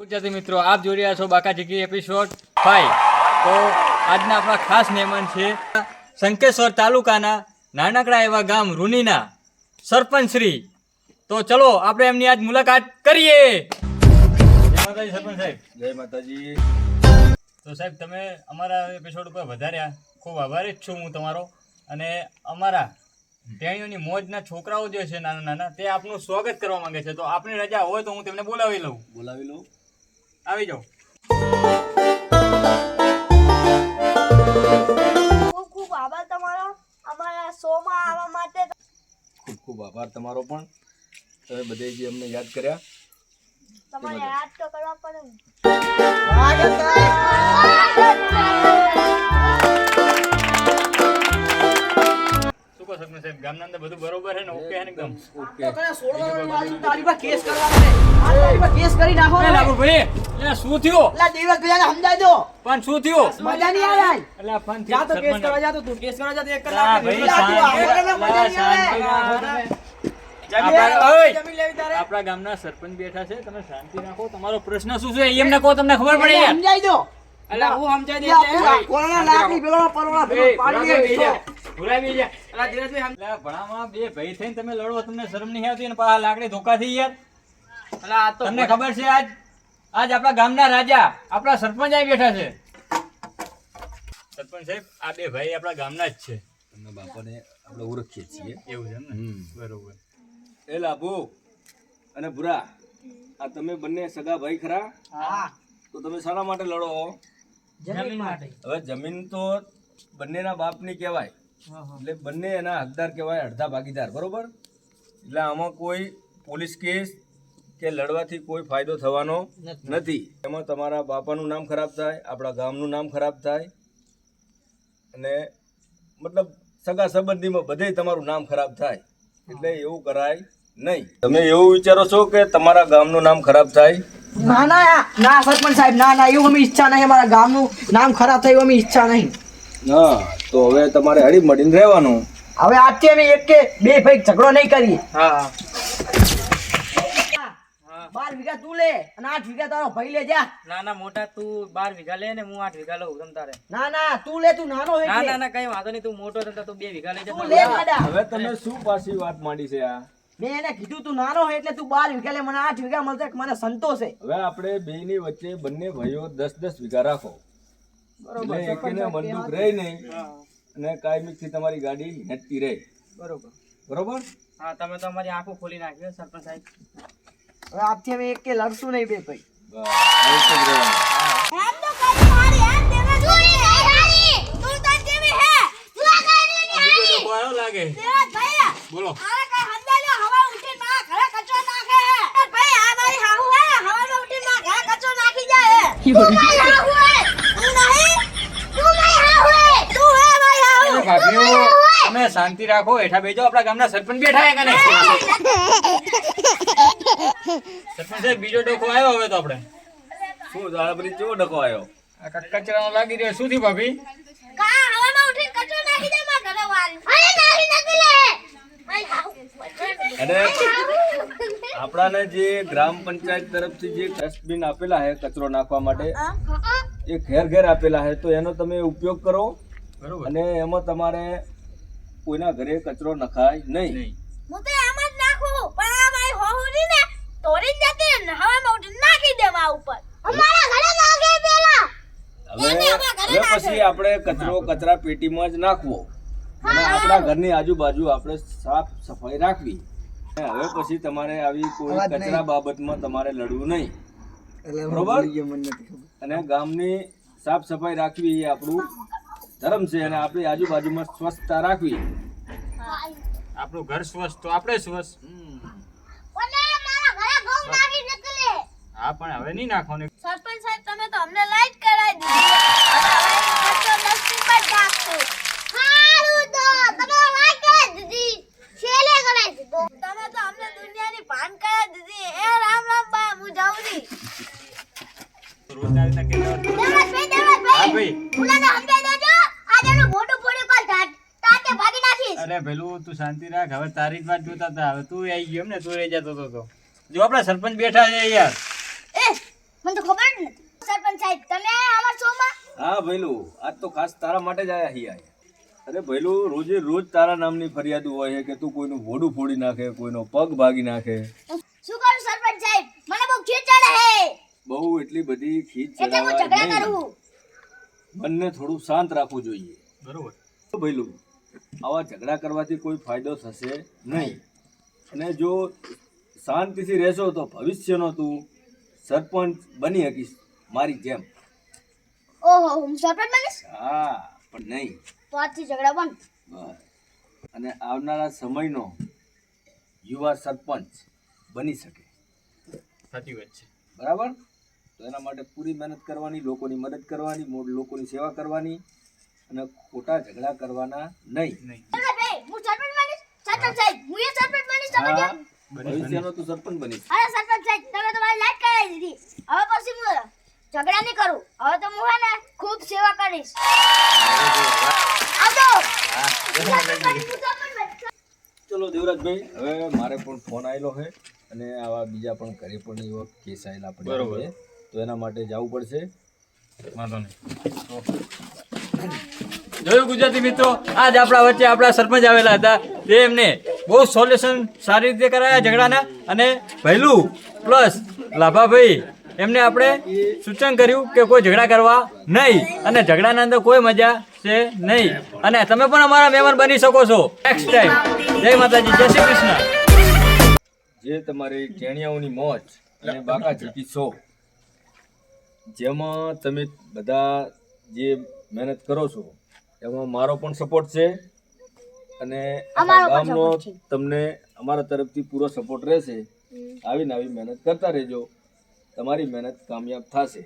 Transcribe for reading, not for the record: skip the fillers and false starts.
ગુજરાતી મિત્રો, આપ જોઈ રહ્યા છો બાકા જીકી એપિસોડ 5। તો આજના આપણા ખાસ મહેમાન છે શંકેશ્વર તાલુકાના નાનકડા એવા ગામ રૂનીના સરપંચ શ્રી। તો ચલો આપણે એમની આજ મુલાકાત કરીએ। જય માતાજી સરપંચ સાહેબ। જય માતાજી। તો સાહેબ, તમે અમારા એપિસોડ ઉપર વધાર્યા, ખૂબ આભારી જ છું હું તમારો। અને અમારા ટેણીઓની મોજના છોકરાઓ જે છે નાના નાના, તે આપનું સ્વાગત કરવા માંગે છે। તો આપની રજા હોય તો હું તેમને બોલાવી લઉં। આવી જાઓ। ખૂબ ખૂબ આભાર તમારો અમારા શોમાં આવવા માટે। ખૂબ ખૂબ આભાર તમારો પણ, તમે બધે જે અમને યાદ કર્યા। તમારે યાદ તો કરવા પડે ને। શું કહો સરપંચ સાહેબ, ગામના અંદર બધું બરોબર છે ને? ઓકે છે ને એકદમ? ઓકે। કેસ કરી નાખો એ લાગુ ભાઈ, એટલે શું થયું? એટલે દિવસ ભૈયાને સમજાઈ દો, પણ શું થયું? મજા નહીં આવે એટલે આ ફન જા તો કેસ સરપંચ કરવા જા તો તું કેસ કરવા જા તો એક આ કલાક ભાઈ મજા નહીં આવે શાંતિ રાખો તમે। આપણા ગામના સરપંચ બેઠા છે, તમે શાંતિ રાખો। તમારો પ્રશ્ન શું છે એ એમને કહો, તમને ખબર પડે યાર। સમજાઈ દો એટલે હું સમજાઈ દે કોરોના લાકડી પેલો પરોણા પેલો પાડી દે ભણામાં બે ભાઈ થઈને તમે લડો, તમને શરમ નહીં આવતી? અને પાછા લાકડી ધોકાથી યાર। તમને ખબર છે આજ આપણા ગામના રાજા આપણા સરપંચ અહીં બેઠા છે। સરપંચ સાહેબ, આ બે ભાઈ આપણા ગામના જ છે। તમને બાપાને આપણે ઓળખીએ છીએ। એવું છે ને? બરોબર। એ લાભુ અને ભૂરા, આ તમે બંને સગા ભાઈ ખરા? હા તો તમે શાના માટે લડો? જમીન માટે હવે જમીન તો બંનેના બાપની કહેવાય, એટલે બંને એના હકદાર કહેવાય, અડધા ભાગીદાર, બરોબર? એટલે આમાં કોઈ પોલીસ કેસ કે લડવાથી કોઈ ફાયદો થવાનો નથી। એમાં તમારા બાપાનું નામ ખરાબ થાય, આપણા ગામનું નામ ખરાબ થાય, અને મતલબ સગા સંબંધીમાં બધે તમારું નામ ખરાબ થાય। એટલે એવું કરાય નહીં। તમે એવું વિચારો છો કે તમારા ગામનું નામ ખરાબ થાય? ના ના ના સરપંચ સાહેબ, ના ના એવું અમે ઈચ્છા નહીં, અમારા ગામનું નામ ખરાબ થયું અમે ઈચ્છા નહીં। હા, તો હવે તમારે હળી મળીને રહેવાનું। હવે આજથી અમે એક કે બે ભાઈ ઝઘડો નહીં કરીએ। હા 12 વીઘા તું લે અને 8 વીઘા તારો ભાઈ લે જા। ના ના મોટા, તું 12 વીઘા લે ને હું 8 વીઘા લઉં તમ તારે। ના ના તું લે, તું નાનો હોય ના એટલે। ના ના કઈ વાંધો નહીં, તું મોટો છે તો તું 2 વીઘા લઈ જા। તું લે ગાડા। હવે તમે શું પાછી વાત માંડી છે આ? મેં એને કીધું તું નાનો હોય એટલે તું 12 વીઘા લે, મને 8 વીઘા મળશે, મને સંતોષ છે। હવે આપણે બેયની વચ્ચે બંને ભાઈઓ 10-10 વીઘા રાખો, એટલે એકને બંદૂક રહે નહીં અને કાયમીથી તમારી ગાડી હેઠતી રહે, બરોબર બરોબર? હા, તમે તો અમારી આંખો ખોલી નાખી સરપંચ સાહેબ। હવે આજથી અમે એક કે લડશું નહીં બે ભાઈ। બસ, આવું જ રહેવાનું। એમ તો કઈ મારી એમ દેવે તું નહીં હારી તું તો જેવી હે તું આ કઈ નહીં બીજો ડબ્બો આવ્યો લાગે। દેવા ભાઈ બોલો। આરે કઈ હંદાલો હવા ઉઠી માં ઘરે કચરો નાખે હે ભાઈ આ મારી હાહુ હે હવામાં ઉઠી માં ઘરે કચરો નાખી જાય હે તું મારી હાહુ હે તું નહીં તું મારી હાહુ હે તું હે મારી હાહુ અરે ભાભીઓ, તમે શાંતિ રાખો, હેઠા બેજો। આપણા ગામના સરપંચ બેઠા હે કને? સરપંચ સાહેબ, બીજો ડોકો આવ્યો હવે તો આપણે। શું દાડાપરી કેવો ડકો આવ્યો? આ કચરાનો લાગી રહ્યો। શું થયું ભાભી? કા હવામાં ઉઠી કચરો નાખી દે માં ઘરે વાળી અરે નાખી નથી લે મારી હાહુ અને આપણાને જે ગ્રામ પંચાયત તરફથી જે ડસ્ટબિન આપેલા છે કચરો નાખવા માટે, એ ઘેર ઘેર આપેલા છે, તો એનો તમે ઉપયોગ કરો બરોબર। અને એમાં તમારે કોઈના ઘરે કચરો નખાય નહીં। હું તો એમ જ નાખું પણ આ મારી હોહુરી ને તોડી જતી ને હવામાં ઉઠી નાખી દેવા ઉપર અમારા ઘરે નાખે પેલા હવે પછી આપણે કચરો કચરા પેટીમાં જ નાખવો અને આપણા ઘરની આજુબાજુ આપણે સાફ સફાઈ રાખવી। અને હવે પછી તમારે આવી કોઈ કચરા બાબતમાં તમારે લડવું નહીં, બરોબર? અને ગામની સાફ સફાઈ રાખવી એ આપણું ધર્મ છે, અને આપણી આજુબાજુમાં સ્વચ્છતા રાખવી। આપણું ઘર સ્વસ્થ તો આપણે સ્વસ્થ। ઓલે મારા ઘરે ઘઉં નાખી નકલે હા, પણ હવે નહીં નાખવાનું। સરપંચ સાહેબ તમે તો અમને લાઈટ કરાવી દીધી હવે કચરો ડસ્ટબિન પર નાખશું હારું તો તમે લાઈટ કરાવી દીધી છેલે કરાવી દીધો તમે તો અમને દુનિયાની ભાન કરાવી દીધી એ રામ રામ બા હું જાઉં છી રોજ આવી રીતે કહેતા હતા। હા દેવરાજભાઈ ભાઈ। ઉલાને સમજાઈ દેજો આજનું મોટું પોડી પર તાતે ભાગી નાખીશ અરે ભેલું, તું શાંતિ રાખ। હવે તારી જ વાત જોતા હતા, હવે તું આવી ગયો એમ ને? તું રહી જતો હતો તો જો આપણા સરપંચ બેઠા છે યાર। એ મને હા ભઈલું, આજ તો ખાસ તારા માટે જ આયા હી આયા. અરે ભઈલું, રોજે રોજ તારા નામની ફરિયાદ હોય છે કે તું કોઈનું ભોડું ફોડી નાખે, કોઈનો પગ ભાગી નાખે. શું કરું સરપંચ સાહેબ, મને બહુ ખીજ ચડે હે બહુ એટલી બધી ખીજ એટલે હું ચડાવવા ઝઘડા નહીં. કરું. મનને થોડું શાંત રાખવું જોઈએ. બરોબર. ભઈલું, આવા ઝઘડા કરવાથી કોઈ ફાયદો થશે નહીં. અને જો શાંતિથી રહેશો તો ભવિષ્યનો તું સરપંચ બની શકીશ મારી જેમ. ઓહો, હું સરપંચ બનીશ હા, પણ નહીં. તો આજથી ઝઘડા બંધ. બસ. અને આવનારા સમયનો યુવા સરપંચ બની શકે. સાચી વાત છે. બરાબર? તો એના માટે પૂરી મહેનત કરવાની, લોકોની મદદ કરવાની, લોકોની સેવા કરવાની અને ખોટા ઝઘડા કરવાના નહીં. સરપંચ, હું સરપંચ બનીશ. સરપંચ સાહેબ, હું એ સરપંચ બનીશ. તમે હા, કેમ? ભવિષ્યનો તું સરપંચ બનીશ. અરે સરપંચ સાહેબ, તમે તો મારી લાઈટ કરાવી દીધી. હવે પછી હું ઝઘડા નહીં કરું. હવે તો હું હે ને ખૂબ સેવા કરીશ. આવજો. સરપંચ બનીશ, હું સરપંચ બનીશ. ચલો દેવરાજભાઈ, હવે મારે પણ ફોન આવેલો છે અને આવા બીજા પણ ઘરે પણ એવો કેસ આવેલા પડ્યા બરોબર. છે. તો એના માટે જવું પડશે. વાંધો નહીં. જોયું ગુજરાતી મિત્રો, આજ આપણા વચ્ચે આપણા સરપંચ આવેલા હતા. તે એમને બહુ સોલ્યુશન સારી રીતે કરાયા ઝઘડાના. અને ભૈલું પ્લસ લાભાભાઈ એમને આપણે સૂચન કર્યું કે કોઈ ઝઘડા કરવા નહીં અને ઝઘડાના અંદર કોઈ મજા છે નહીં. અને તમે પણ અમારા મહેમાન બની શકો છો નેક્સ્ટ ટાઈમ. જય માતાજી, જય શ્રી કૃષ્ણ. જે તમારી ટેણિયાઓની મોજ અને બાકા ચીકી શો, જેમાં તમે બધા જે મહેનત કરો છો એમાં મારો પણ સપોર્ટ છે અને અમારો આખા પણ ગામનો support છે. તમને અમારા તરફથી પૂરો સપોર્ટ રહેશે. આવીને આવી મહેનત કરતા રહેજો, તમારી મહેનત કામયાબ થશે.